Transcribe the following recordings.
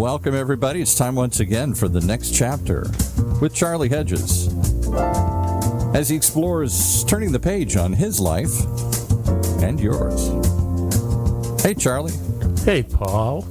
Welcome, everybody. It's time once again for the next chapter with Charlie Hedges as he explores turning the page on his life and yours. Hey, Charlie. Hey, Paul.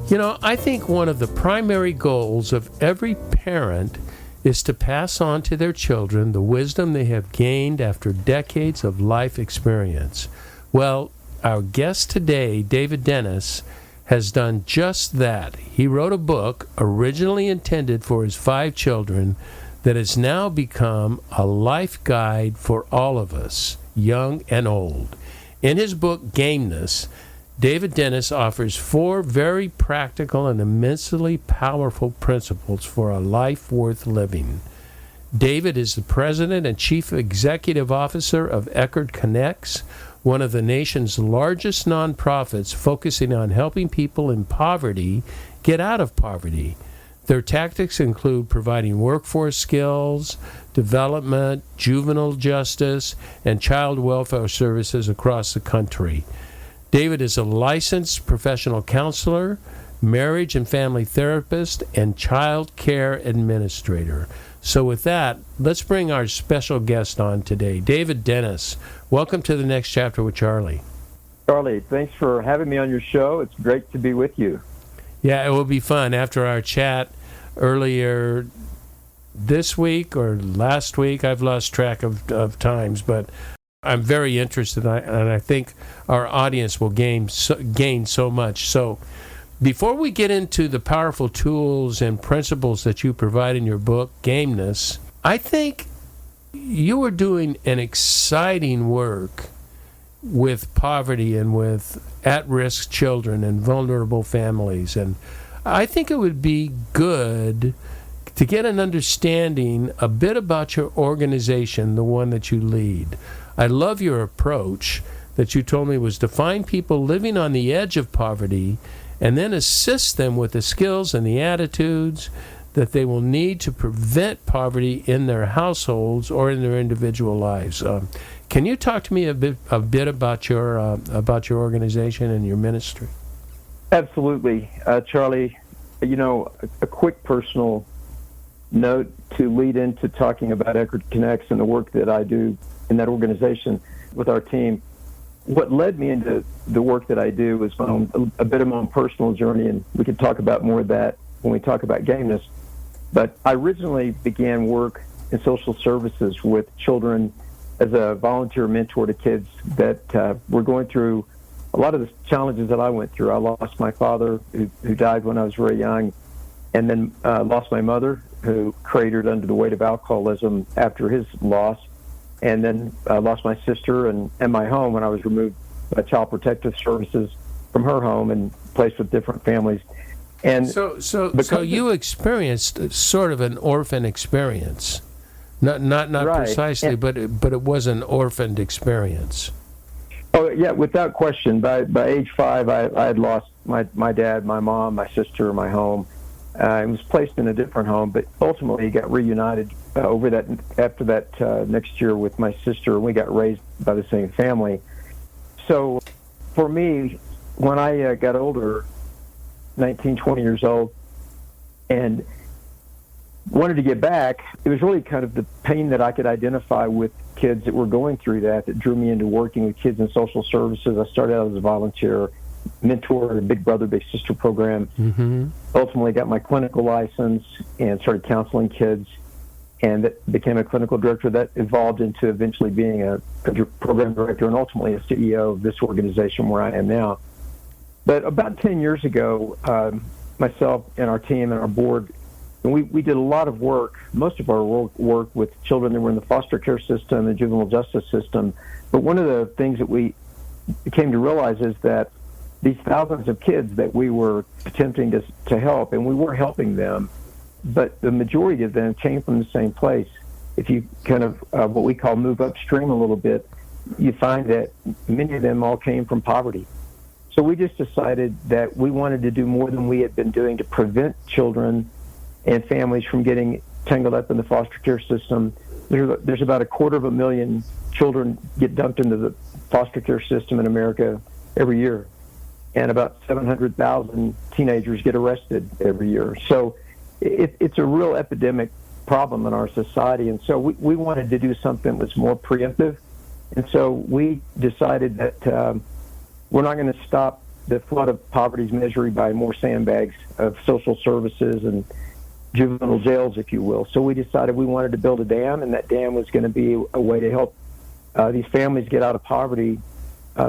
You know, I think one of the primary goals of every parent is to pass on to their children the wisdom they have gained after decades of life experience. Well, our guest today, David Dennis, has done just that. He wrote a book originally intended for his 5 children that has now become a life guide for all of us, young and old. In his book, Gameness, David Dennis offers 4 very practical and immensely powerful principles for a life worth living. David is the president and chief executive officer of Eckerd Connects, one of the nation's largest nonprofits focusing on helping people in poverty get out of poverty. Their tactics include providing workforce skills, development, juvenile justice, and child welfare services across the country. David is a licensed professional counselor, marriage and family therapist, and child care administrator. So with that, let's bring our special guest on today, David Dennis. Welcome to the next chapter with Charlie. Charlie, thanks for having me on your show. It's great to be with you. Yeah, it will be fun. After our chat earlier this week or last week, I've lost track of times, but I'm very interested, and I think our audience will gain so much. So before we get into the powerful tools and principles that you provide in your book, Gameness, I think you are doing an exciting work with poverty and with at-risk children and vulnerable families. And I think it would be good to get an understanding a bit about your organization, the one that you lead. I love your approach that you told me was to find people living on the edge of poverty and then assist them with the skills and the attitudes that they will need to prevent poverty in their households or in their individual lives. Can you talk to me a bit about your organization and your ministry? Absolutely. Charlie, you know, a quick personal note to lead into talking about Eckerd Connects and the work that I do in that organization with our team. What led me into the work that I do is a bit of my own personal journey, and we could talk about more of that when we talk about Gameness. But I originally began work in social services with children as a volunteer mentor to kids that were going through a lot of the challenges that I went through. I lost my father, who died when I was very young, and then lost my mother, who cratered under the weight of alcoholism after his loss, and then lost my sister and my home when I was removed by Child Protective Services from her home and placed with different families. And so you experienced sort of an orphan experience, not right. Precisely, but it was an orphaned experience. Oh yeah, without question. By age 5, I had lost my dad, my mom, my sister, my home. I was placed in a different home, but ultimately got reunited after that next year with my sister, and we got raised by the same family. So for me, when I got older, 19, 20 years old, and wanted to get back, it was really kind of the pain that I could identify with kids that were going through that drew me into working with kids in social services. I started out as a volunteer mentor in a Big Brother, Big Sister program. Mm-hmm. Ultimately got my clinical license and started counseling kids, and that became a clinical director. That evolved into eventually being a program director and ultimately a CEO of this organization where I am now. But about 10 years ago, myself and our team and our board, and we did a lot of work, most of our work with children that were in the foster care system and juvenile justice system. But one of the things that we came to realize is that these thousands of kids that we were attempting to help, and we were helping them, but the majority of them came from the same place. If you kind of what we call move upstream a little bit, you find that many of them all came from poverty. So we just decided that we wanted to do more than we had been doing to prevent children and families from getting tangled up in the foster care system. There's about 250,000 children get dumped into the foster care system in America every year. and about 700,000 teenagers get arrested every year. So it's a real epidemic problem in our society, and so we wanted to do something that was more preemptive. And so we decided that we're not going to stop the flood of poverty's misery by more sandbags of social services and juvenile jails, if you will. So we decided we wanted to build a dam, and that dam was going to be a way to help these families get out of poverty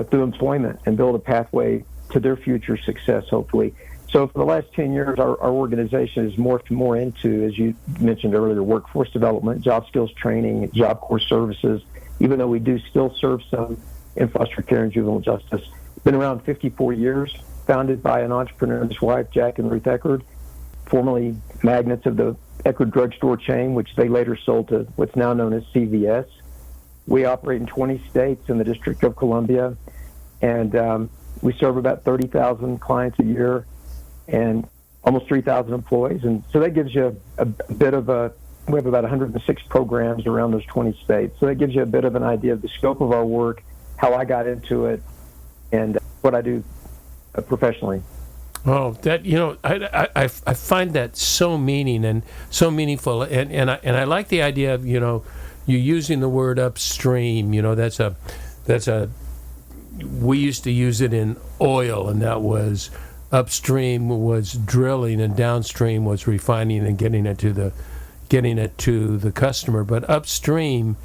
through employment and build a pathway to their future success, hopefully. So for the last 10 years, our organization has morphed more into, as you mentioned earlier, workforce development, job skills training, Job Corps services, even though we do still serve some in foster care and juvenile justice. Been around 54 years, founded by an entrepreneur and his wife, Jack and Ruth Eckerd, formerly magnates of the Eckerd drugstore chain, which they later sold to what's now known as CVS. We operate in 20 states in the District of Columbia, and we serve about 30,000 clients a year and almost 3,000 employees. And so that gives you a bit of we have about 106 programs around those 20 states. So that gives you a bit of an idea of the scope of our work, how I got into it, and what I do professionally. Oh, that, I find that so meaningful, and I like the idea of, you using the word upstream. We used to use it in oil, and that was upstream was drilling, and downstream was refining and getting it to the customer. But upstream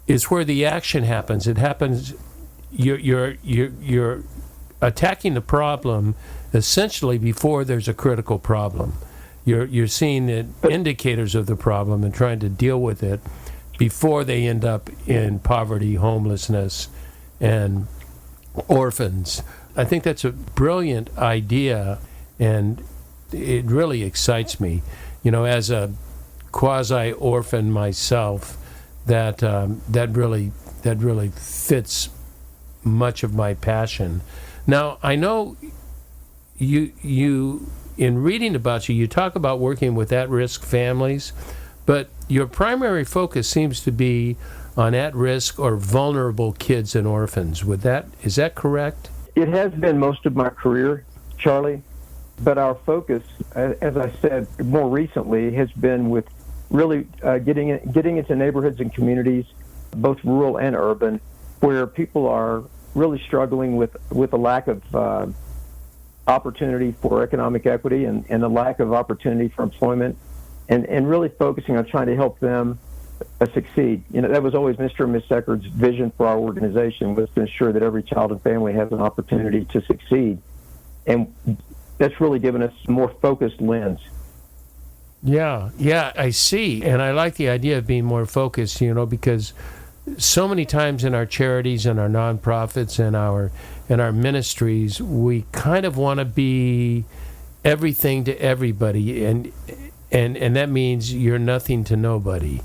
is where the action happens. It happens. You're attacking the problem essentially before there's a critical problem. You're seeing the indicators of the problem and trying to deal with it before they end up in poverty, homelessness, and orphans. I think that's a brilliant idea, and it really excites me. As a quasi-orphan myself, that really fits much of my passion. Now, I know you in reading about you, you talk about working with at-risk families, but your primary focus seems to be on at-risk or vulnerable kids and orphans. Is that correct? It has been most of my career, Charlie, but our focus, as I said, more recently has been with really getting into neighborhoods and communities, both rural and urban, where people are really struggling with a lack of opportunity for economic equity and a lack of opportunity for employment, and really focusing on trying to help them succeed. That was always Mr. and Ms. Eckerd's vision for our organization, was to ensure that every child and family has an opportunity to succeed. And that's really given us a more focused lens. Yeah, I see. And I like the idea of being more focused, because so many times in our charities and our nonprofits and our ministries, we kind of want to be everything to everybody, and that means you're nothing to nobody.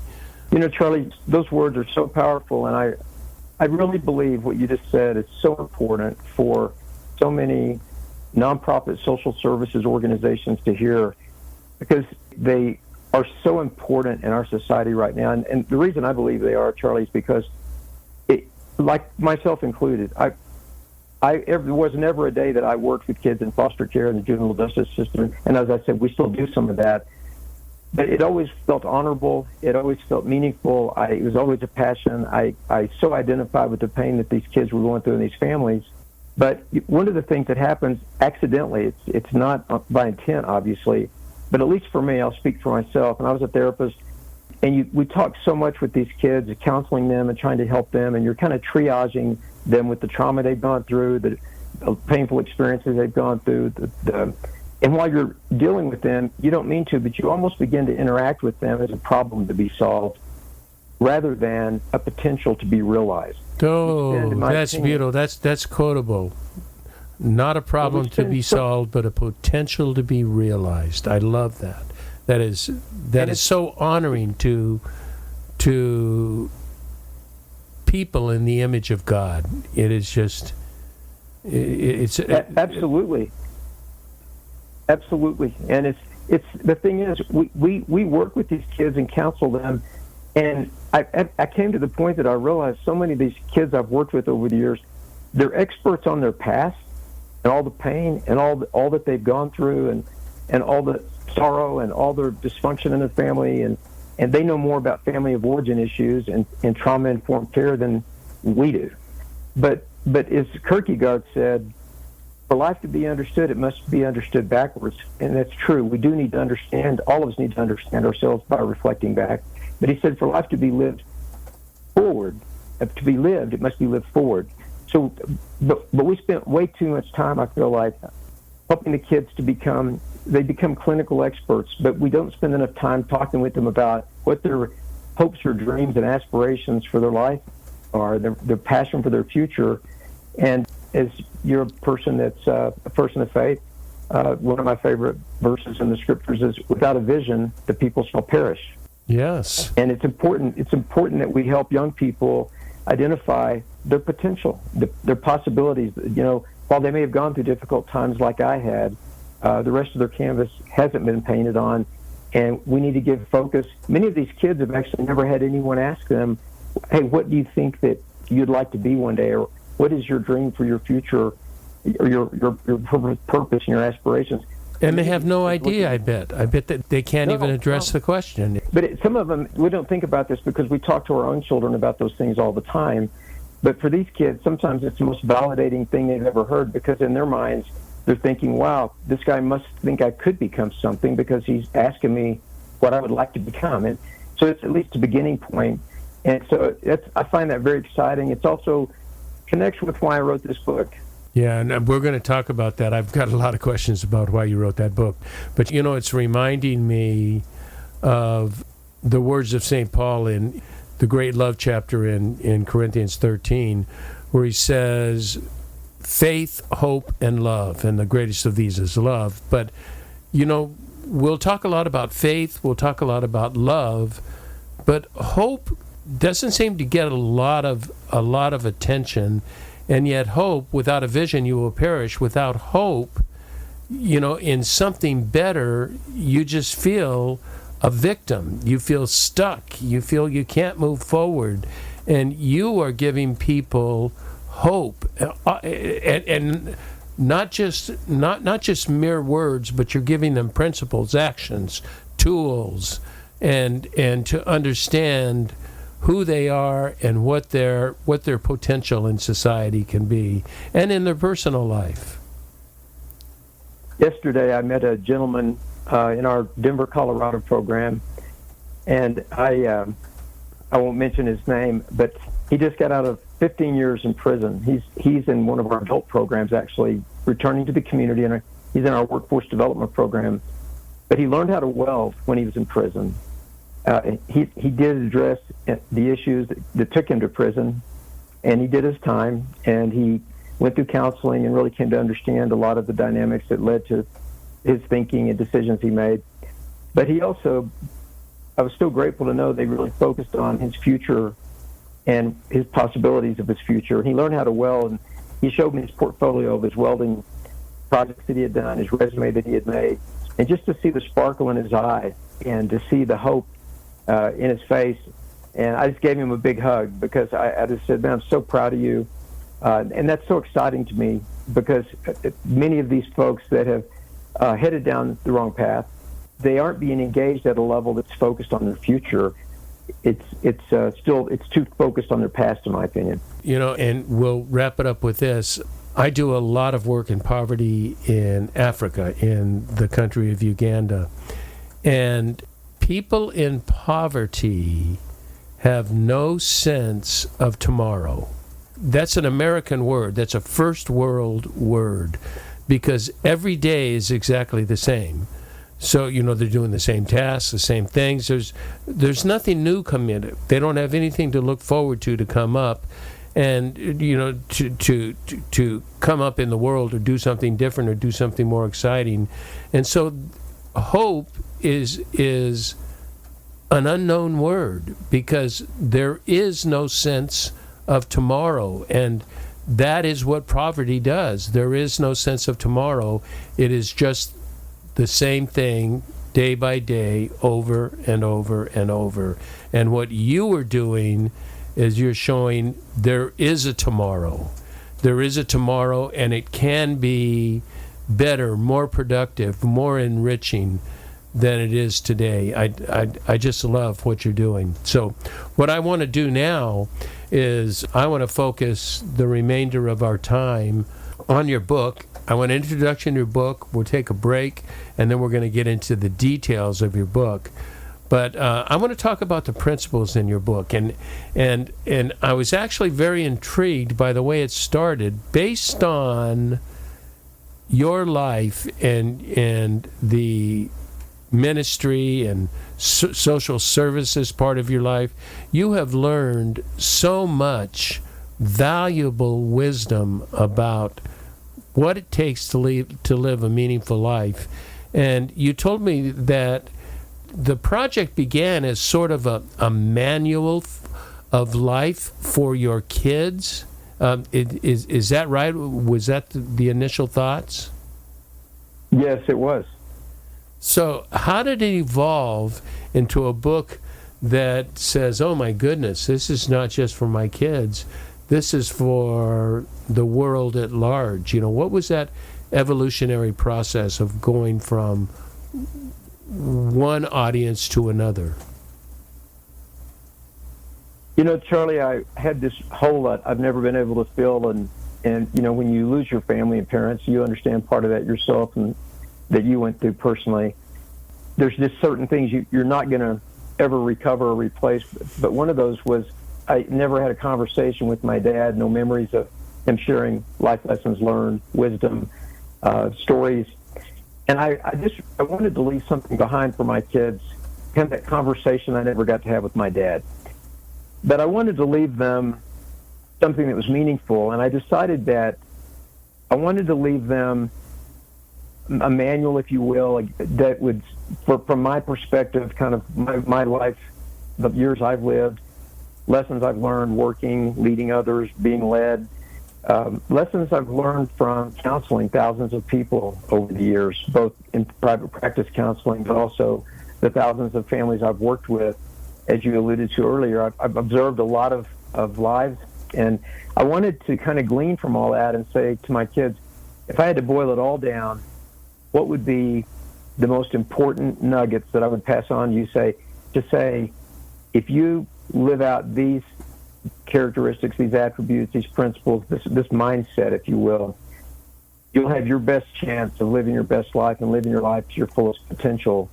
Charlie, those words are so powerful, and I really believe what you just said is so important for so many nonprofit social services organizations to hear, because they are so important in our society right now. And the reason I believe they are, Charlie, is because, like myself included, there was never a day that I worked with kids in foster care in the juvenile justice system. And as I said, we still do some of that. But it always felt honorable. It always felt meaningful. It was always a passion. I so identified with the pain that these kids were going through in these families. But one of the things that happens accidentally, it's not by intent, obviously, but at least for me, I'll speak for myself, and I was a therapist, and we talk so much with these kids, counseling them and trying to help them, and you're kind of triaging them with the trauma they've gone through, the painful experiences they've gone through, and while you're dealing with them, you don't mean to, but you almost begin to interact with them as a problem to be solved rather than a potential to be realized. Oh, that's beautiful. That's quotable. Not a problem to be solved, but a potential to be realized. I love that. That is so honoring to people in the image of God. It is just absolutely. Absolutely. And it's the thing is, we work with these kids and counsel them, and I came to the point that I realized so many of these kids I've worked with over the years, they're experts on their past, and all the pain and all that they've gone through and all the sorrow and all their dysfunction in the family, and they know more about family of origin issues and trauma-informed care than we do. But as Kierkegaard said, for life to be understood, it must be understood backwards. And that's true. We do need to understand, all of us need to understand ourselves by reflecting back. But he said for life to be lived forward, to be lived, it must be lived forward. So, but we spent way too much time, I feel like, helping the kids to become clinical experts, but we don't spend enough time talking with them about what their hopes or dreams and aspirations for their life are, their passion for their future. And as you're a person that's a person of faith, one of my favorite verses in the scriptures is, without a vision, the people shall perish. Yes. And it's important that we help young people identify their potential, their possibilities. While they may have gone through difficult times like I had, the rest of their canvas hasn't been painted on, and we need to give focus. Many of these kids have actually never had anyone ask them, hey, what do you think that you'd like to be one day, or what is your dream for your future, or your purpose and your aspirations? And they have no idea, I bet that they can't even address the question. But some of them, we don't think about this because we talk to our own children about those things all the time. But for these kids, sometimes it's the most validating thing they've ever heard, because in their minds, they're thinking, wow, this guy must think I could become something because he's asking me what I would like to become. And so it's at least a beginning point. And so I find that very exciting. It's also connection with why I wrote this book. Yeah, and we're going to talk about that. I've got a lot of questions about why you wrote that book. But, it's reminding me of the words of St. Paul in the great love chapter in Corinthians 13, where he says, faith, hope, and love, and the greatest of these is love. But, we'll talk a lot about faith, we'll talk a lot about love, but hope doesn't seem to get a lot of attention. And yet hope, without a vision, you will perish. Without hope, in something better, you just feel a victim. You feel stuck. You feel you can't move forward. And you are giving people hope. And not just mere words, but you're giving them principles, actions, tools, and to understand who they are and what their potential in society can be, and in their personal life. Yesterday, I met a gentleman in our Denver, Colorado program, and I won't mention his name, but he just got out of 15 years in prison. He's in one of our adult programs, actually, returning to the community, and he's in our workforce development program. But he learned how to weld when he was in prison. He did address the issues that took him to prison, and he did his time, and he went through counseling and really came to understand a lot of the dynamics that led to his thinking and decisions he made. But I was still grateful to know they really focused on his future and his possibilities of his future. He learned how to weld, and he showed me his portfolio of his welding projects that he had done, his resume that he had made, and just to see the sparkle in his eye and to see the hope in his face. And I just gave him a big hug because I just said, man, I'm so proud of you. And that's so exciting to me because many of these folks that have headed down the wrong path, they aren't being engaged at a level that's focused on their future. It's too focused on their past, in my opinion. And we'll wrap it up with this. I do a lot of work in poverty in Africa, in the country of Uganda. And people in poverty have no sense of tomorrow. That's an American word. That's a first world word, because every day is exactly the same. So, they're doing the same tasks, the same things. There's nothing new coming in. They don't have anything to look forward to come up, and to come up in the world or do something different or do something more exciting. And so hope is an unknown word, because there is no sense of tomorrow, and that is what poverty does. There is no sense of tomorrow. It is just the same thing day by day, over and over and over. And what you are doing is you're showing there is a tomorrow. there is a tomorrow, and it can be better, more productive, more enriching than it is today. I just love what you're doing. So what I want to do now is I want to focus the remainder of our time on your book. I want an introduction to your book. We'll take a break, and then we're going to get into the details of your book. But I want to talk about the principles in your book, and I was actually very intrigued by the way it started, based on your life and the ministry and social services part of your life. You have learned so much valuable wisdom about what it takes to live a meaningful life. And you told me that the project began as sort of a manual of life for your kids. Is that right? Was that the initial thoughts? Yes, it was. So how did it evolve into a book that says, oh my goodness, this is not just for my kids, this is for the world at large? What was that evolutionary process of going from one audience to another? Charlie, I had this hole that I've never been able to fill, and when you lose your family and parents, you understand part of that yourself and that you went through personally. There's just certain things you're not going to ever recover or replace. But one of those was I never had a conversation with my dad, no memories of him sharing life lessons learned, wisdom, stories. And I wanted to leave something behind for my kids, kind of that conversation I never got to have with my dad. But I wanted to leave them something that was meaningful, and I decided that I wanted to leave them a manual, if you will, that would, from my perspective, kind of my life, the years I've lived, lessons I've learned working, leading others, being led, lessons I've learned from counseling thousands of people over the years, both in private practice counseling, but also the thousands of families I've worked with. As you alluded to earlier, I've observed a lot of lives, and I wanted to kind of glean from all that and say to my kids, if I had to boil it all down, what would be the most important nuggets that I would pass on to say, if you live out these characteristics, these attributes, these principles, this mindset, if you will, you'll have your best chance of living your best life and living your life to your fullest potential.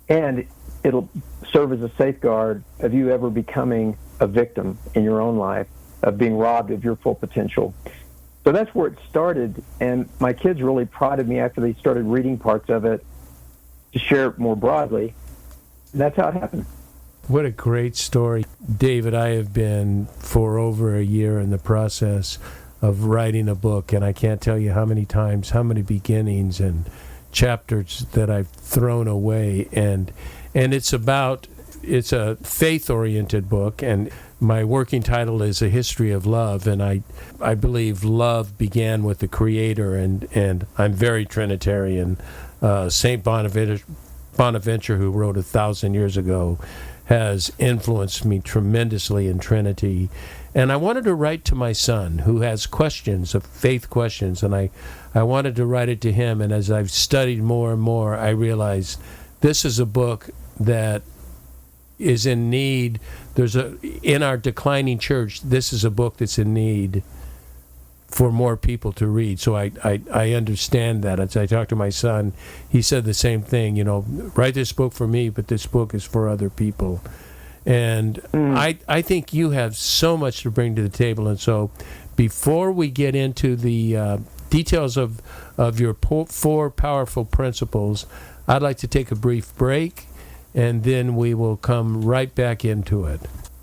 And it'll serve as a safeguard of you ever becoming a victim in your own life, of being robbed of your full potential. So that's where it started, and my kids really prodded me after they started reading parts of it to share it more broadly. And that's how it happened. What a great story. David, I have been for over a year in the process of writing a book, and I can't tell you how many times, how many beginnings and chapters that I've thrown away. And it's a faith-oriented book, and my working title is A History of Love, and I believe love began with the Creator, and I'm very Trinitarian. St. Bonaventure, who wrote 1,000 years ago, has influenced me tremendously in Trinity. And I wanted to write to my son, who has questions, of faith questions, and I wanted to write it to him, and as I've studied more and more, I realized this is a book that is in need. In our declining church, this is a book that's in need for more people to read. So I understand that. As I talked to my son, he said the same thing, write this book for me, but this book is for other people. And I think you have so much to bring to the table. And so before we get into the details of your 4 powerful principles, I'd like to take a brief break, and then we will come right back into it.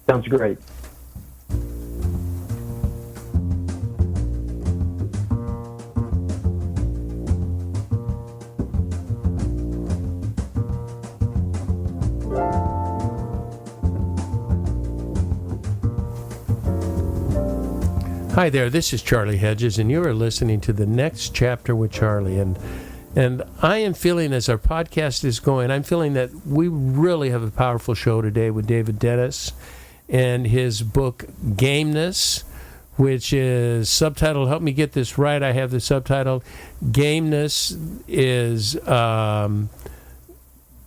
Sounds great. Hi there, this is Charlie Hedges, and you are listening to The Next Chapter with Charlie. And I am feeling, as our podcast is going, I'm feeling that we really have a powerful show today with David Dennis and his book, Gameness, which is subtitled, help me get this right, I have the subtitle, Gameness is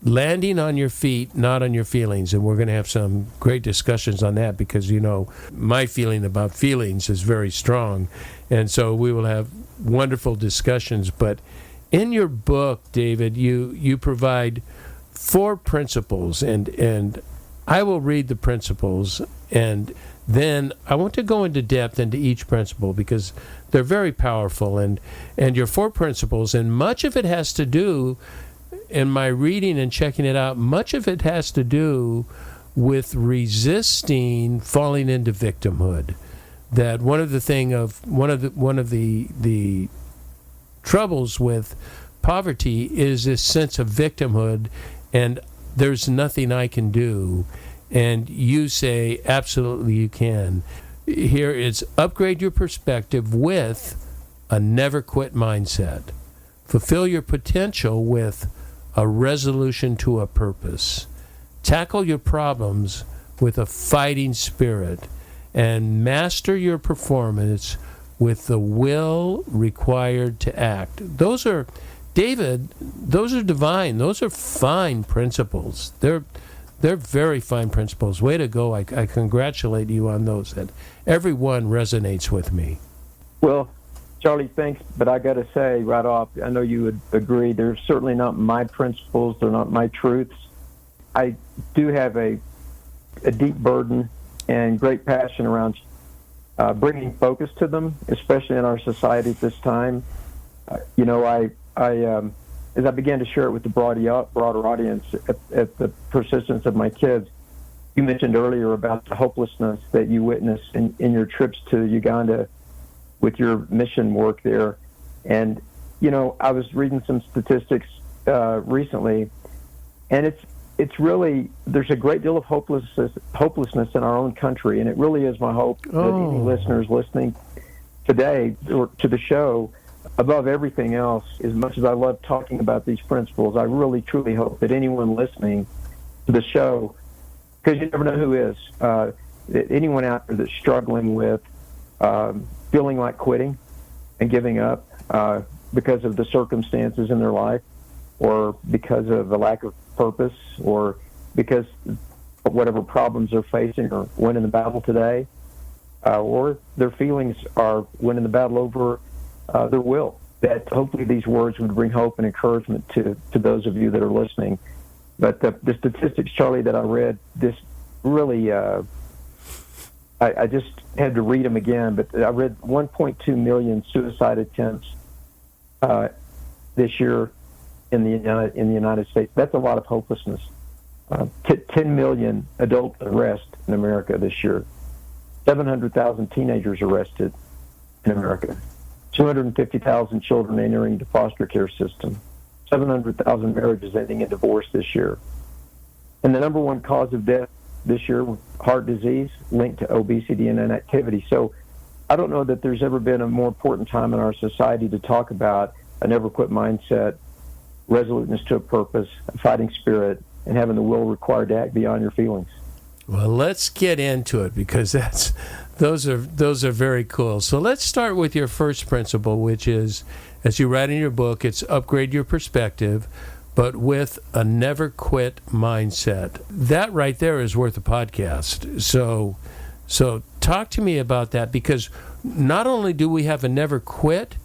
landing on your feet, not on your feelings. And we're going to have some great discussions on that because, my feeling about feelings is very strong. And so we will have wonderful discussions. But in your book, David, you provide 4 principles, and I will read the principles, and then I want to go into depth into each principle because they're very powerful. And your 4 principles, and much of it has to do, in my reading and checking it out, much of it has to do with resisting falling into victimhood. That one of the troubles with poverty is this sense of victimhood, and there's nothing I can do. And you say, absolutely you can. Here is upgrade your perspective with a never quit mindset. Fulfill your potential with a resolution to a purpose. Tackle your problems with a fighting spirit, and master your performance with the will required to act. Those are, David, those are divine. Those are fine principles. They're very fine principles. Way to go. I congratulate you on those. That every one resonates with me. Well, Charlie, thanks, but I got to say right off, I know you would agree, they're certainly not my principles, they're not my truths. I do have a deep burden and great passion around bringing focus to them, especially in our society at this time. As I began to share it with the broader audience at the persistence of my kids, you mentioned earlier about the hopelessness that you witness in your trips to Uganda with your mission work there. And, I was reading some statistics recently, and it's really, there's a great deal of hopelessness in our own country, and it really is my hope that any listeners listening today or to the show, above everything else, as much as I love talking about these principles, I really, truly hope that anyone listening to the show, because you never know who is, that anyone out there that's struggling with feeling like quitting and giving up because of the circumstances in their life, or because of a lack of purpose, or because of whatever problems they're facing or winning the battle today, or their feelings are winning the battle over their will, that hopefully these words would bring hope and encouragement to those of you that are listening. But the statistics, Charlie, that I read, this really, I just had to read them again, but I read 1.2 million suicide attempts this year in the United States. That's a lot of hopelessness. 10 million adult arrests in America this year. 700,000 teenagers arrested in America. 250,000 children entering the foster care system. 700,000 marriages ending in divorce this year. And the number one cause of death this year, heart disease, linked to obesity and inactivity. So I don't know that there's ever been a more important time in our society to talk about a never quit mindset, resoluteness to a purpose, a fighting spirit, and having the will required to act beyond your feelings. Well, let's get into it because those are very cool. So let's start with your first principle, which is, as you write in your book, it's upgrade your perspective, but with a never quit mindset. That right there is worth a podcast. So talk to me about that, because not only do we have a never quit,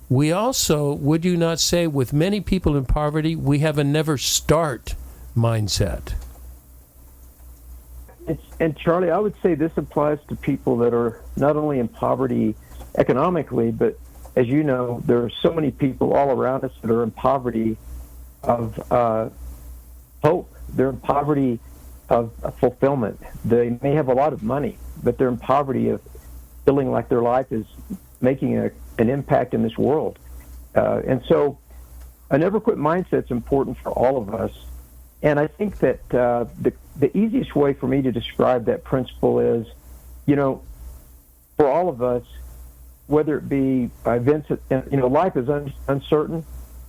we also, would you not say, with many people in poverty, we have a never start mindset. And Charlie, I would say this applies to people that are not only in poverty economically, but as you know, there are so many people all around us that are in poverty of hope. They're in poverty of fulfillment. They may have a lot of money, but they're in poverty of feeling like their life is making an impact in this world. And so a never quit mindset is important for all of us. And I think that the easiest way for me to describe that principle is, for all of us, whether it be events, life is uncertain,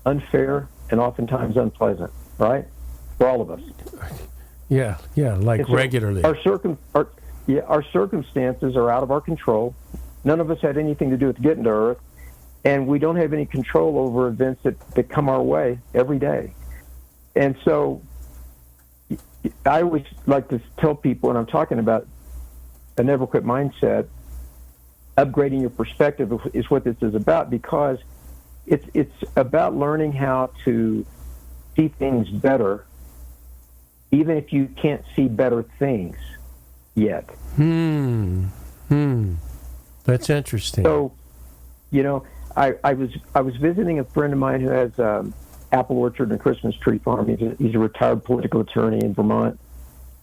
unfair, and oftentimes unpleasant, right? For all of us. Yeah, like so regularly. Our circumstances are out of our control. None of us had anything to do with getting to Earth, and we don't have any control over events that come our way every day. And so I always like to tell people when I'm talking about a never quit mindset, upgrading your perspective is what this is about, because it's about learning how to see things better, even if you can't see better things yet. That's interesting. So, I was visiting a friend of mine who has apple orchard and a Christmas tree farm. He's a retired political attorney in Vermont.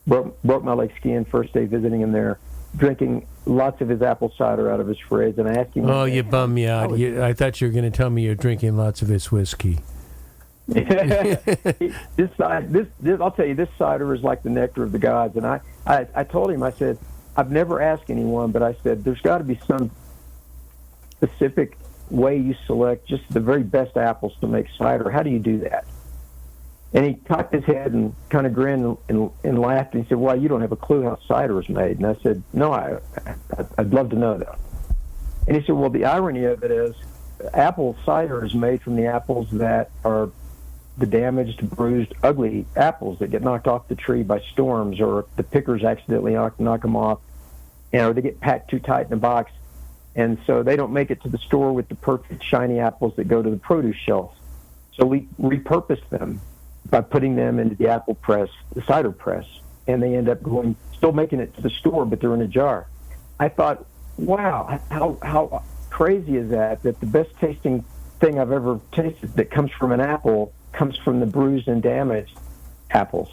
Broke my leg skiing first day visiting him there, drinking lots of his apple cider out of his fridge. And I asked him, "Oh, you bummed me out. I thought you were going to tell me you're drinking lots of his whiskey." This I'll tell you, this cider is like the nectar of the gods. And I told him, I said, I've never asked anyone, but I said, there's got to be some specific way you select just the very best apples to make cider. How do you do that? And he cocked his head and kind of grinned and laughed, and he said, well, you don't have a clue how cider is made. And I said, no, I'd love to know that. And he said, well, the irony of it is apple cider is made from the apples that are the damaged, bruised, ugly apples that get knocked off the tree by storms, or the pickers accidentally knock them off, or they get packed too tight in a box. And so they don't make it to the store with the perfect shiny apples that go to the produce shelf. So we repurpose them by putting them into the apple press, the cider press, and they end up still making it to the store, but they're in a jar. I thought, wow, how crazy is that the best tasting thing I've ever tasted that comes from an apple comes from the bruised and damaged apples.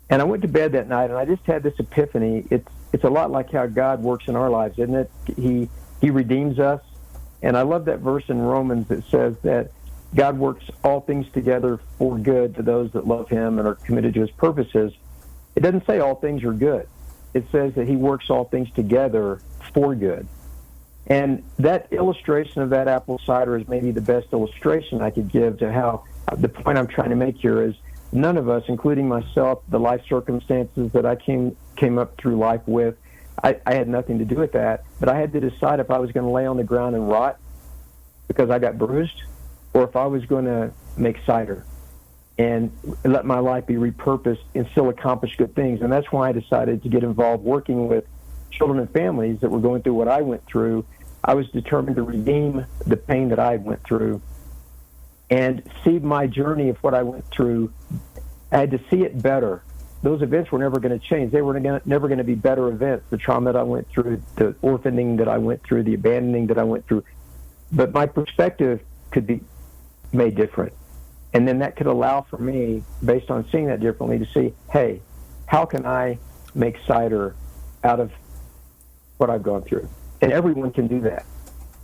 And I went to bed that night, and I just had this epiphany. It's a lot like how God works in our lives, isn't it? He redeems us. And I love that verse in Romans that says that God works all things together for good to those that love him and are committed to his purposes. It doesn't say all things are good. It says that he works all things together for good. And that illustration of that apple cider is maybe the best illustration I could give to how the point I'm trying to make here is none of us, including myself, the life circumstances that I came up through life with, I had nothing to do with that, but I had to decide if I was going to lay on the ground and rot because I got bruised, or if I was going to make cider and let my life be repurposed and still accomplish good things. And that's why I decided to get involved working with children and families that were going through what I went through. I was determined to redeem the pain that I went through and see my journey of what I went through. I had to see it better. Those events were never going to change. They were never going to be better events. The trauma that I went through, the orphaning that I went through, the abandoning that I went through. But my perspective could be made different. And then that could allow for me, based on seeing that differently, to see, hey, how can I make cider out of what I've gone through? And everyone can do that.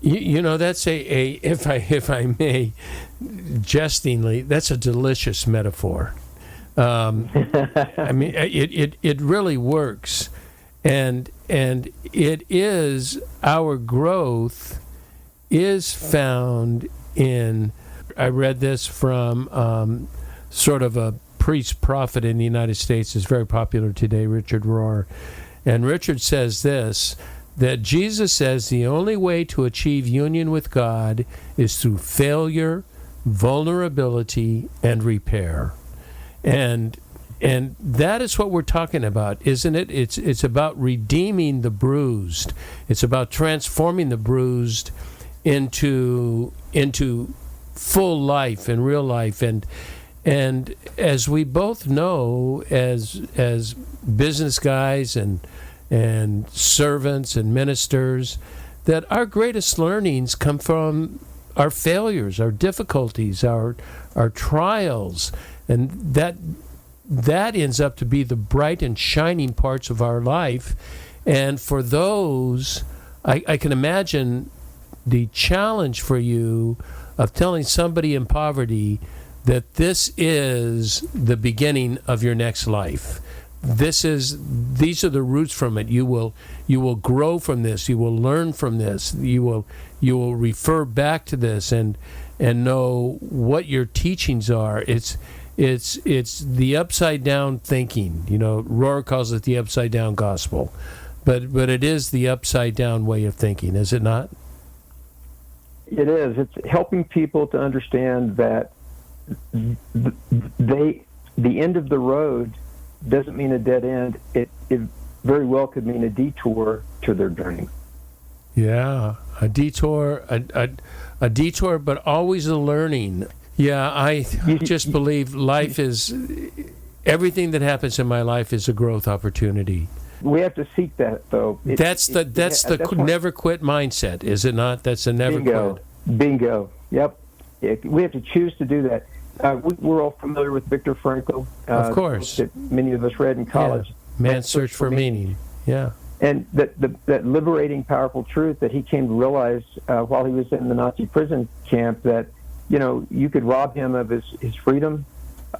You know, that's if I may, jestingly, that's a delicious metaphor. I mean, it really works, and it is, our growth is found in. I read this from sort of a priest prophet in the United States, is very popular today, Richard Rohr, and Richard says this, that Jesus says the only way to achieve union with God is through failure, vulnerability, and repair. And that is what we're talking about, isn't it? It's about redeeming the bruised. It's about transforming the bruised into full life and real life. And as we both know, as business guys and servants and ministers, that our greatest learnings come from our failures, our difficulties, our trials, and that ends up to be the bright and shining parts of our life. And for those, I can imagine the challenge for you of telling somebody in poverty that this is the beginning of your next life. These are the roots from it. You will grow from this. You will learn from this. You will refer back to this and know what your teachings are. It's the upside down thinking. You know, Rohr calls it the upside down gospel. But it is the upside down way of thinking, is it not? It is. It's helping people to understand that the end of the road doesn't mean a dead end. It very well could mean a detour to their journey. Yeah, a detour, a detour, but always a learning. Yeah, I just believe life is, everything that happens in my life is a growth opportunity. We have to seek that, though. That's the never quit mindset, is it not? That's a never quit. Bingo. Yep. We have to choose to do that. We're all familiar with Viktor Frankl. Of course. That many of us read in college. Yeah. Man's Search for Meaning. Yeah. And that liberating, powerful truth that he came to realize while he was in the Nazi prison camp, that, you could rob him of his freedom,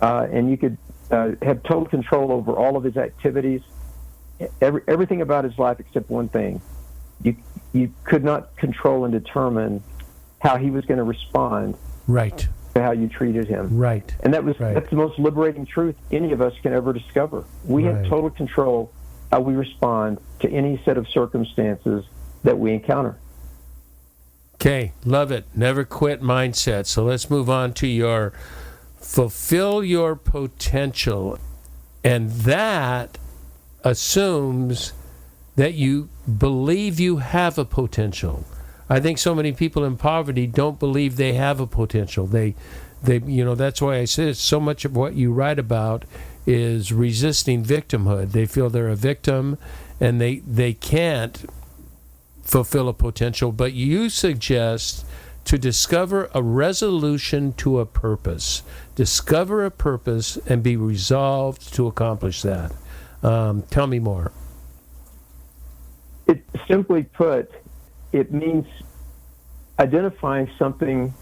and you could have total control over all of his activities, everything about his life except one thing. You could not control and determine how he was going to respond. Right. To how you treated him. Right. And that's the most liberating truth any of us can ever discover. We have total control how we respond to any set of circumstances that we encounter. Okay, love it. Never quit mindset. So let's move on to your fulfill your potential. And that assumes that you believe you have a potential. I think so many people in poverty don't believe they have a potential. They that's why I said so much of what you write about is resisting victimhood. They feel they're a victim and they can't fulfill a potential. But you suggest to discover a resolution to a purpose. Discover a purpose and be resolved to accomplish that. Tell me more. It simply put, it means identifying something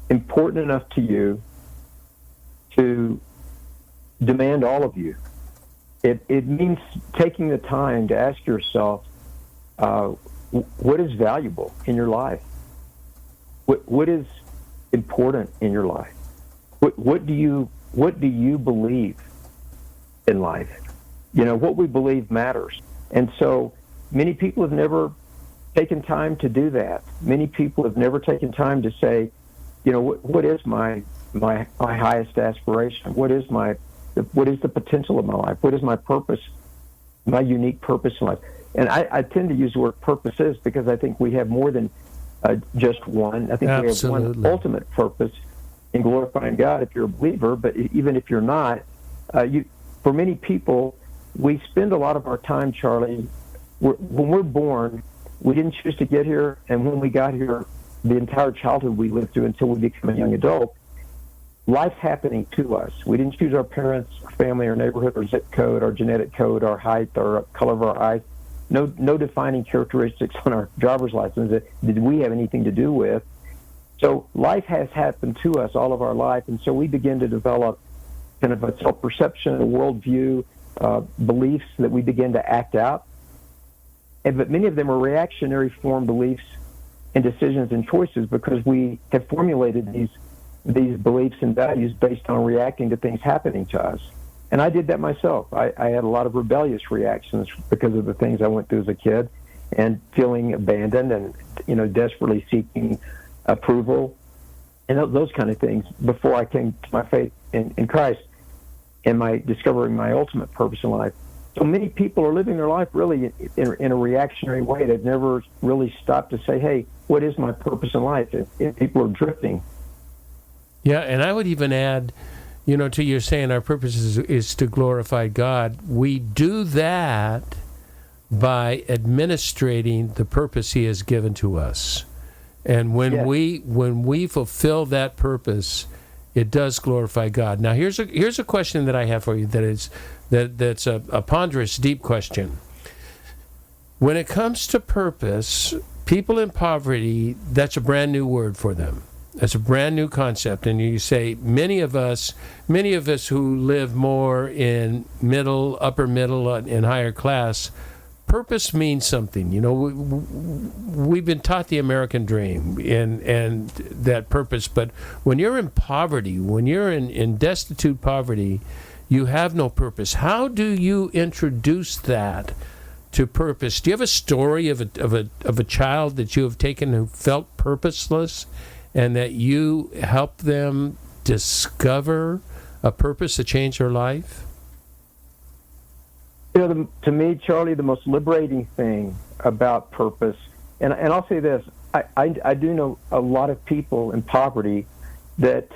important enough to you to demand all of you. It means taking the time to ask yourself, what is valuable in your life? What is important in your life? What do you believe in life? What we believe matters. And so many people have never taken time to do that. Many people have never taken time to say, what is my highest aspiration? What is the potential of my life? What is my purpose, my unique purpose in life? And I tend to use the word purposes because I think we have more than just one. I think Absolutely. We have one ultimate purpose in glorifying God if you're a believer, but even if you're not, for many people, we spend a lot of our time, Charlie, when we're born, we didn't choose to get here, and when we got here, the entire childhood we lived through until we become a young adult, life's happening to us. We didn't choose our parents, our family, our neighborhood, our zip code, our genetic code, our height, our color of our eyes. No defining characteristics on our driver's license that did we have anything to do with. So life has happened to us all of our life, and so we begin to develop kind of a self-perception, a worldview, beliefs that we begin to act out. But many of them are reactionary form beliefs and decisions and choices because we have formulated these beliefs and values based on reacting to things happening to us. And I did that myself. I had a lot of rebellious reactions because of the things I went through as a kid and feeling abandoned and, desperately seeking approval and those kind of things before I came to my faith in Christ and my discovering my ultimate purpose in life. So many people are living their life really in a reactionary way. They've never really stopped to say, hey, what is my purpose in life? If people are drifting. Yeah, and I would even add, to your saying our purpose is to glorify God. We do that by administrating the purpose He has given to us. And when we fulfill that purpose, it does glorify God. Now, here's a question that I have for you that's a ponderous, deep question. When it comes to purpose, people in poverty, that's a brand new word for them. That's a brand new concept. And you say many of us who live more in upper middle, and higher class, purpose means something. We've been taught the American dream and that purpose. But when you're in poverty, when you're in destitute poverty, you have no purpose. How do you introduce that to purpose. Do you have a story of a child that you have taken who felt purposeless, and that you helped them discover a purpose to change their life? To me, Charlie, the most liberating thing about purpose, and I'll say this, I do know a lot of people in poverty that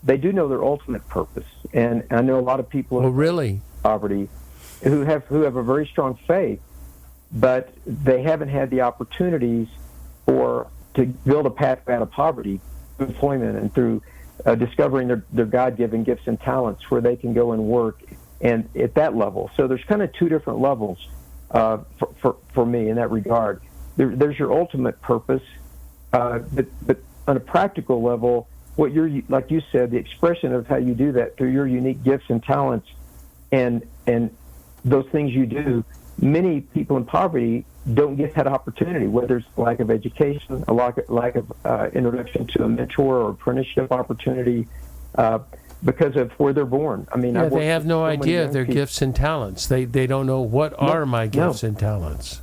they do know their ultimate purpose, and I know a lot of people in poverty who have a very strong faith, but they haven't had the opportunities to build a pathway out of poverty through employment and through discovering their God-given gifts and talents where they can go and work and at that level. So there's kind of two different levels for me in that regard. There's your ultimate purpose, but on a practical level, what like you said, the expression of how you do that through your unique gifts and talents and those things you do, many people in poverty don't get that opportunity, whether it's lack of education, a lack of introduction to a mentor or apprenticeship opportunity, because of where they're born. I mean, they have no idea of their gifts and talents. They don't know what are my gifts and talents.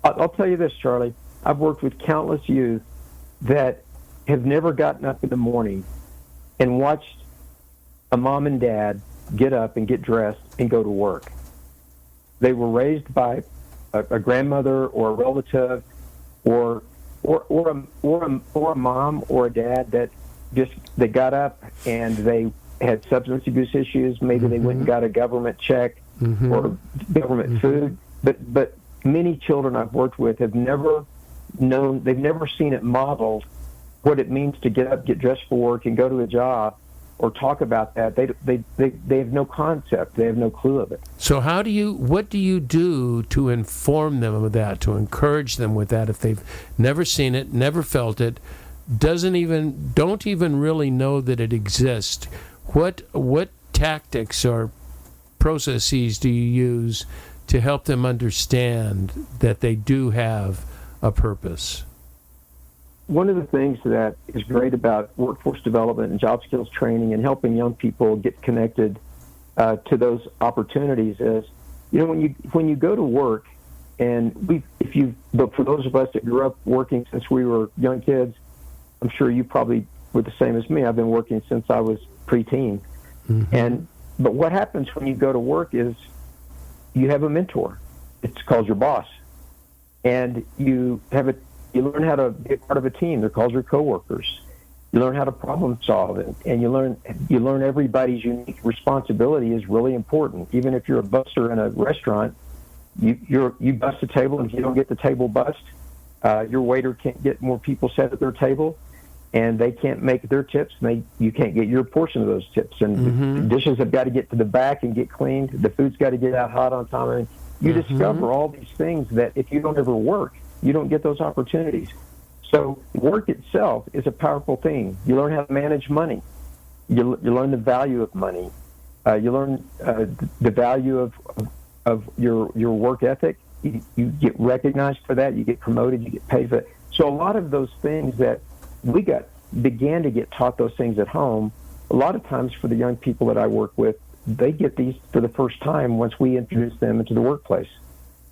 I'll tell you this, Charlie. I've worked with countless youth that have never gotten up in the morning and watched a mom and dad get up and get dressed and go to work. They were raised by a grandmother or a relative or a mom or a dad that they got up and they had substance abuse issues. Maybe they went and got a government check or government food. But many children I've worked with have never known, they've never seen it modeled what it means to get up, get dressed for work, and go to a job or talk about that. They have no concept. They have no clue of it. So what do you do to inform them of that, to encourage them with that if they've never seen it, never felt it, don't even really know that it exists? What tactics or processes do you use to help them understand that they do have a purpose? One of the things that is great about workforce development and job skills training and helping young people get connected to those opportunities is, when you go to work, but for those of us that grew up working since we were young kids, I'm sure you probably were the same as me. I've been working since I was preteen. But what happens when you go to work is you have a mentor. It's called your boss. And you learn how to be a part of a team. They're called your coworkers. You learn how to problem solve, and you learn everybody's unique responsibility is really important. Even if you're a busser in a restaurant, you bust a table, and if you don't get the table bust, your waiter can't get more people set at their table, and they can't make their tips, and you can't get your portion of those tips. And the dishes have got to get to the back and get cleaned. The food's got to get out hot on time. And you discover all these things that if you don't ever work, you don't get those opportunities. So work itself is a powerful thing. You learn how to manage money. You learn the value of money. You learn the value of your work ethic. You get recognized for that. You get promoted. You get paid for it. So a lot of those things that we began to get taught those things at home, a lot of times for the young people that I work with, they get these for the first time once we introduce them into the workplace.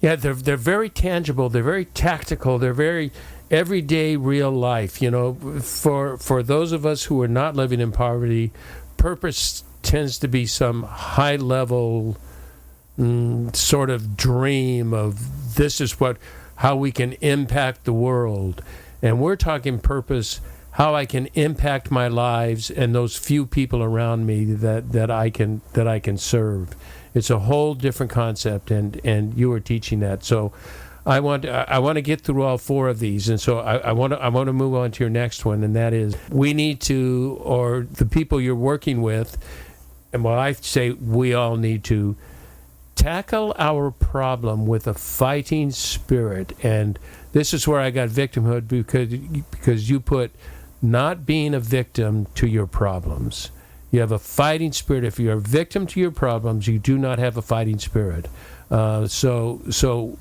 Yeah, they're very tangible. They're very tactical. They're very everyday, real life. For those of us who are not living in poverty, purpose tends to be some high level sort of dream of this is how we can impact the world, and we're talking purpose, how I can impact my lives and those few people around me that I can serve. It's a whole different concept, and you are teaching that. So I want to get through all four of these, and so I want to move on to your next one, and that is we need to, or the people you're working with, and I say we all need to tackle our problem with a fighting spirit. And this is where I got victimhood because you put not being a victim to your problems. You have a fighting spirit. If you're a victim to your problems, you do not have a fighting spirit. So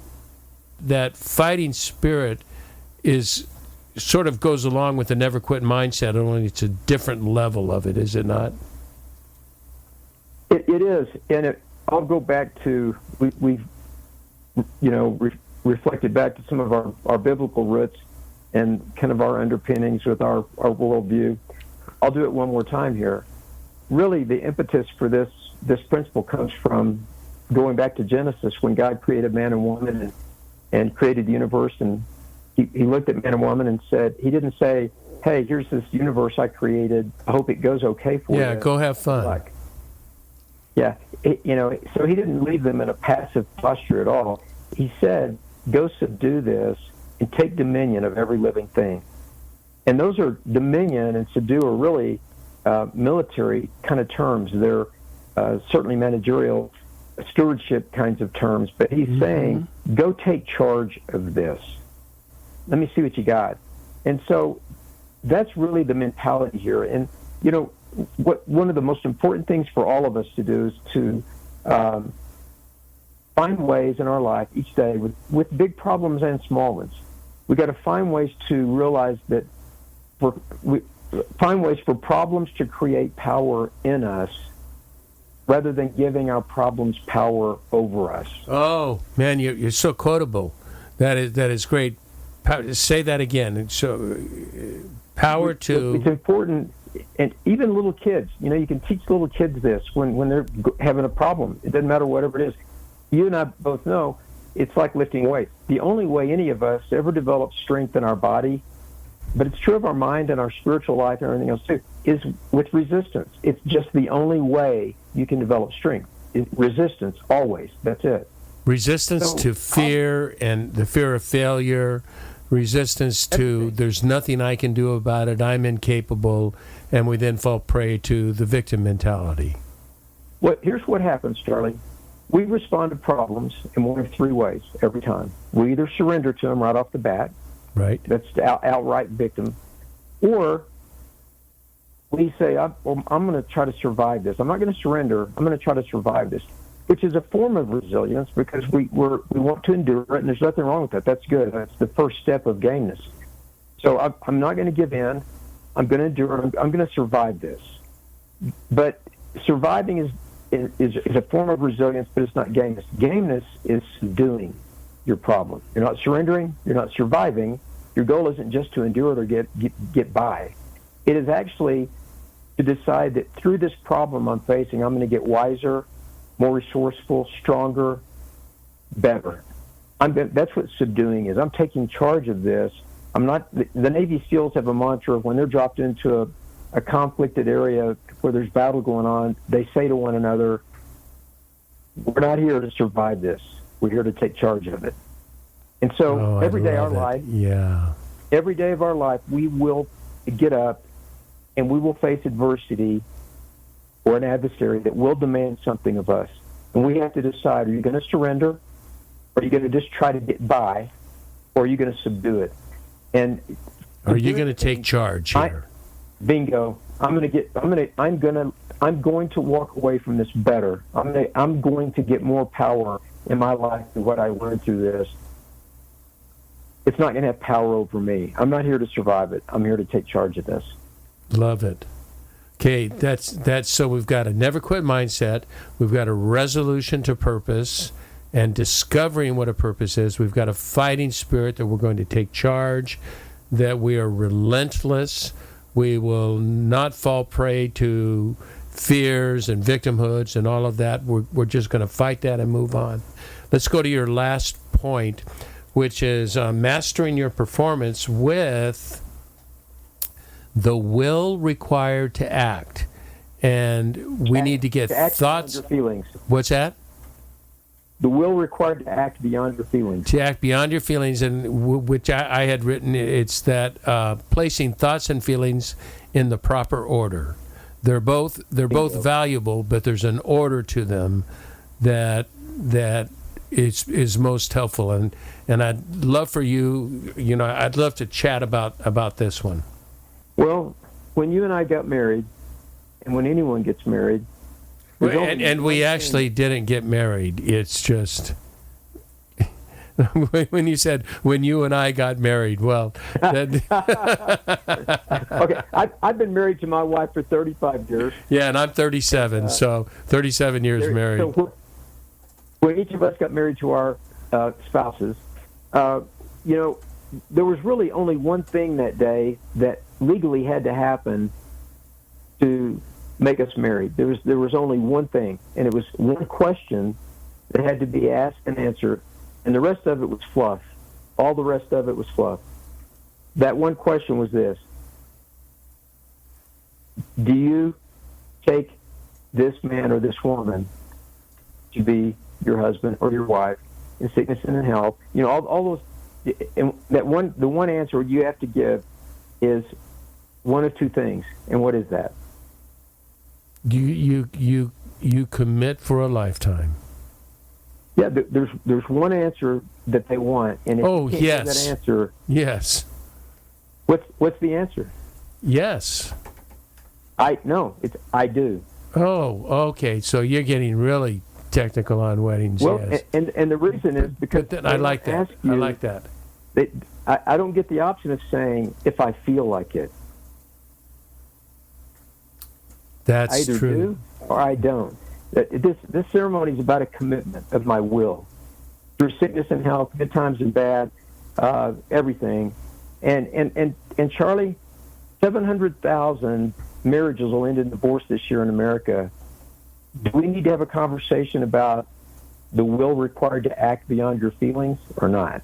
that fighting spirit is sort of goes along with the never quit mindset, only it's a different level of it, is it not? It is, and I'll go back to reflected back to some of our biblical roots and kind of our underpinnings with our worldview. I'll do it one more time here. Really, the impetus for this principle comes from going back to Genesis, when God created man and woman and created the universe, and he looked at man and woman and said, he didn't say, hey, here's this universe I created, I hope it goes okay for you. Yeah, go have fun. So he didn't leave them in a passive posture at all. He said, go subdue this and take dominion of every living thing. And those are, dominion and subdue are really military kind of terms. They're certainly managerial stewardship kinds of terms, but he's saying, go take charge of this. Let me see what you got. And so that's really the mentality here. And, one of the most important things for all of us to do is to find ways in our life each day with big problems and small ones. We got to find ways to realize that find ways for problems to create power in us rather than giving our problems power over us. Oh, man, you're so quotable. That is great. Say that again. So, power to... It's important, and even little kids, you can teach little kids this when they're having a problem. It doesn't matter whatever it is. You and I both know it's like lifting weights. The only way any of us ever develop strength in our body, but it's true of our mind and our spiritual life and everything else too, is with resistance. It's just the only way you can develop strength. Resistance, always. That's it. Resistance to fear and the fear of failure, resistance to there's nothing I can do about it, I'm incapable, and we then fall prey to the victim mentality. Here's what happens, Charlie. We respond to problems in one of three ways every time. We either surrender to them right off the bat. Right. That's the outright victim. Or we say, I'm going to try to survive this. I'm not going to surrender. I'm going to try to survive this, which is a form of resilience because we want to endure it, and there's nothing wrong with that. That's good. That's the first step of gameness. So I'm not going to give in. I'm going to endure. I'm going to survive this. But surviving is a form of resilience, but it's not gameness. Gameness is subduing your problem. You're not surrendering. You're not surviving. Your goal isn't just to endure it or get by. It is actually to decide that through this problem I'm facing, I'm going to get wiser, more resourceful, stronger, better. That's what subduing is. I'm taking charge of this. I'm not. The Navy SEALs have a mantra of when they're dropped into a conflicted area where there's battle going on, they say to one another, we're not here to survive this. We're here to take charge of it. And so every day of our life, we will get up and we will face adversity or an adversary that will demand something of us. And we have to decide, are you going to surrender? Or are you going to just try to get by? Or are you going to subdue it? And are you going to take charge here? Bingo. I'm going to walk away from this better. I'm going to get more power in my life through what I learned through this. It's not going to have power over me. I'm not here to survive it. I'm here to take charge of this. Love it. Okay, that's so we've got a never quit mindset. We've got a resolution to purpose and discovering what a purpose is. We've got a fighting spirit that we're going to take charge, that we are relentless. We will not fall prey to fears and victimhoods and all of that. We're just going to fight that and move on. Let's go to your last point, which is mastering your performance with the will required to act. And we need to get thoughts. Beyond your feelings. What's that? The will required to act beyond your feelings. To act beyond your feelings, and which I had written, it's that placing thoughts and feelings in the proper order. They're both valuable, but there's an order to them that is most helpful. And I'd love for you, I'd love to chat about this one. Well, when you and I got married, and when anyone gets married, and we actually didn't get married. It's just when you said when you and I got married. Well, okay. I've been married to my wife for 35 years. Yeah, and I'm 37, so 37 years married. So when each of us got married to our spouses, there was really only one thing that day that legally had to happen to make us married. There was only one thing, and it was one question that had to be asked and answered, and the rest of it was fluff. All the rest of it was fluff. That one question was this: do you take this man or this woman to be your husband or your wife in sickness and in health? All those. And the one answer you have to give is one of two things. And what is that? You commit for a lifetime. Yeah, there's one answer that they want, and if you can't give that answer, yes. What's the answer? Yes. I do. Oh, okay. So you're getting really technical on weddings. Well, yes. and the reason is because I like that. I like that. I don't get the option of saying if I feel like it. That's I either true. do or I don't. This ceremony is about a commitment of my will through sickness and health, good times and bad, everything. And Charlie, 700,000 marriages will end in divorce this year in America. Do we need to have a conversation about the will required to act beyond your feelings or not?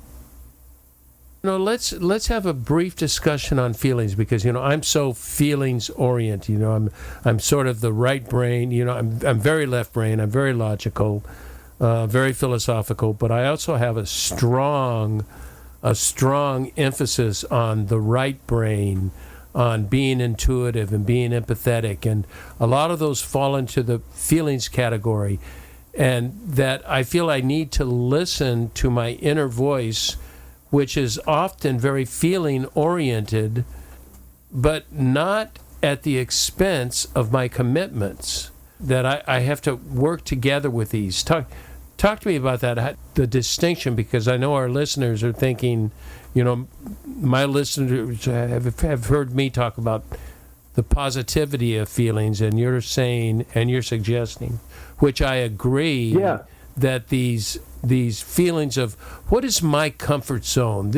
Let's have a brief discussion on feelings, because I'm so feelings oriented. I'm sort of the right brain. I'm very left brain. I'm very logical, very philosophical, but I also have a strong emphasis on the right brain, on being intuitive and being empathetic, and a lot of those fall into the feelings category, and that I feel I need to listen to my inner voice, which is often very feeling-oriented, but not at the expense of my commitments, that I have to work together with these. Talk to me about that, the distinction, because I know our listeners are thinking, my listeners have heard me talk about the positivity of feelings, and you're saying, and you're suggesting, which I agree, that these feelings of what is my comfort zone?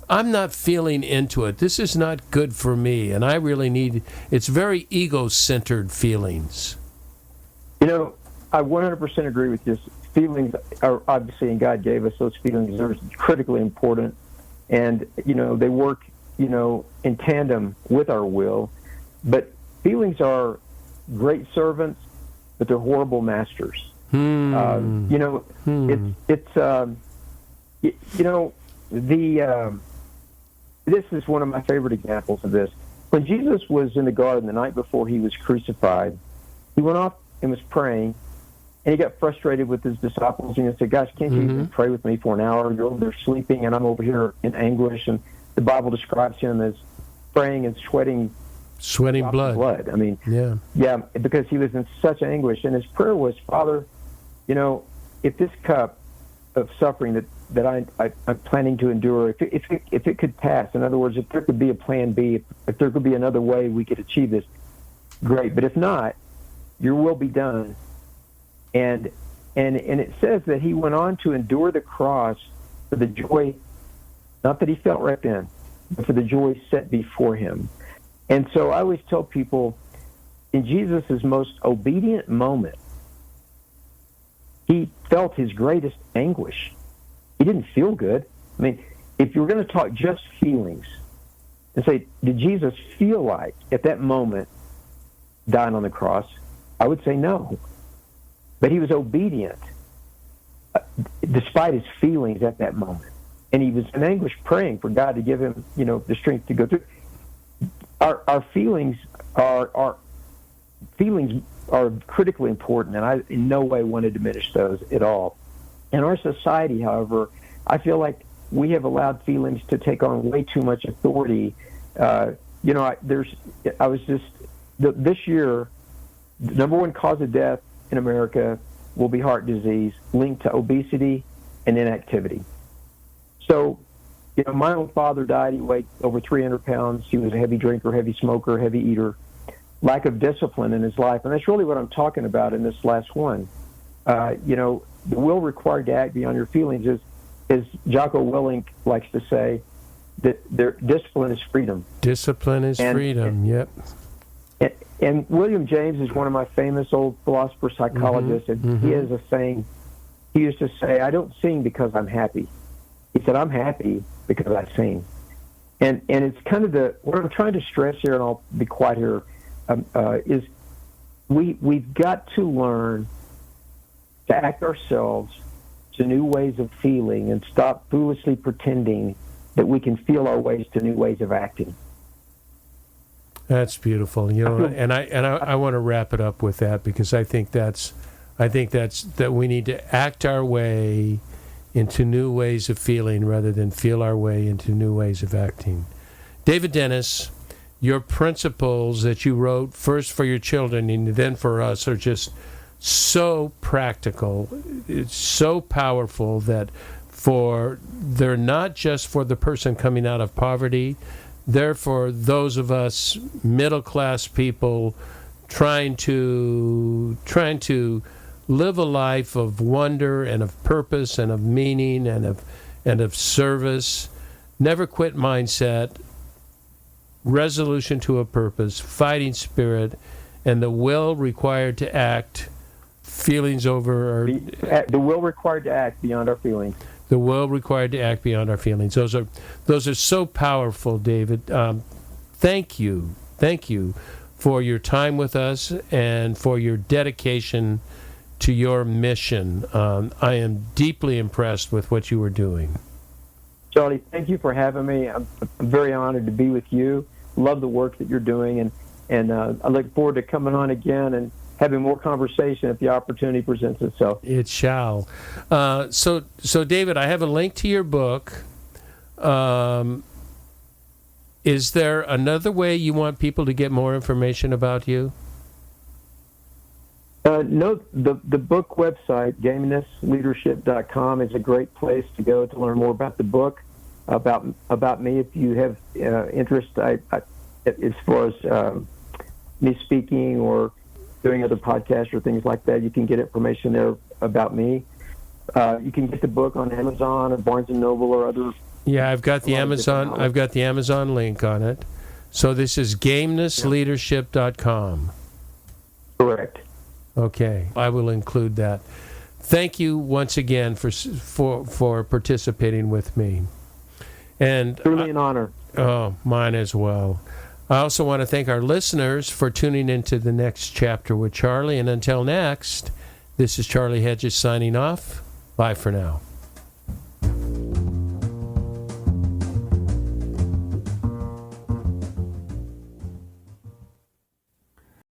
I'm not feeling into it. This is not good for me, and I really it's very ego-centered feelings. I 100% agree with you. Feelings are obviously, and God gave us those feelings. They're critically important, and they work in tandem with our will. But feelings are great servants, but they're horrible masters. This is one of my favorite examples of this. When Jesus was in the garden the night before he was crucified, he went off and was praying, and he got frustrated with his disciples, and he said, "Gosh, can't you even pray with me for an hour? You're over there sleeping, and I'm over here in anguish." And the Bible describes him as praying and sweating blood. I mean, yeah, because he was in such anguish, and his prayer was, "Father, if this cup of suffering that I'm planning to endure, if it could pass, in other words, if there could be a plan B, if there could be another way we could achieve this, great. But if not, your will be done." And it says that he went on to endure the cross for the joy, not that he felt right then, but for the joy set before him. And so I always tell people, in Jesus' most obedient moment, he felt his greatest anguish. He didn't feel good. I mean, if you're going to talk just feelings and say, did Jesus feel like at that moment dying on the cross? I would say no. But he was obedient despite his feelings at that moment. And he was in anguish praying for God to give him, the strength to go through. Our feelings are critically important, and I in no way want to diminish those at all. In our society, however, I feel like we have allowed feelings to take on way too much authority. This year, the number one cause of death in America will be heart disease linked to obesity and inactivity. So, my own father died. He weighed over 300 pounds. He was a heavy drinker, heavy smoker, heavy eater. Lack of discipline in his life. And that's really what I'm talking about in this last one. the will required to act beyond your feelings is Jocko Willink likes to say that their discipline is freedom. Discipline is freedom. Yep. And William James is one of my famous old philosopher psychologists, and he has a saying. He used to say, "I don't sing because I'm happy." He said, "I'm happy because I sing." And it's kind of what I'm trying to stress here, and I'll be quiet here, is we've got to learn to act ourselves to new ways of feeling and stop foolishly pretending that we can feel our ways to new ways of acting. That's beautiful, and I want to wrap it up with that, because I think that we need to act our way into new ways of feeling rather than feel our way into new ways of acting. David Dennis, your principles that you wrote first for your children and then for us are just so practical. It's so powerful that they're not just for the person coming out of poverty, they're for those of us middle-class people trying to live a life of wonder and of purpose and of meaning and of service. Never quit mindset, resolution to a purpose, fighting spirit, and the will required to act. Feelings over the will required to act beyond our feelings. The will required to act beyond our feelings. Those are so powerful, David. Thank you for your time with us and for your dedication to your mission. I am deeply impressed with what you were doing. Charlie, thank you for having me. I'm very honored to be with you. Love the work that you're doing, and I look forward to coming on again and having more conversation if the opportunity presents itself. It shall. So David, I have a link to your book. Is there another way you want people to get more information about you? No, the book website, GamenessLeadership.com, is a great place to go to learn more about the book, about me. If you have interest, as far as me speaking or doing other podcasts or things like that, you can get information there about me. You can get the book on Amazon or Barnes & Noble or other. Yeah, I've got the Amazon link on it. So this is GamenessLeadership.com. Correct. Okay, I will include that. Thank you once again for participating with me. And truly an honor. Oh, mine as well. I also want to thank our listeners for tuning into the next chapter with Charlie. And until next, this is Charlie Hedges signing off. Bye for now.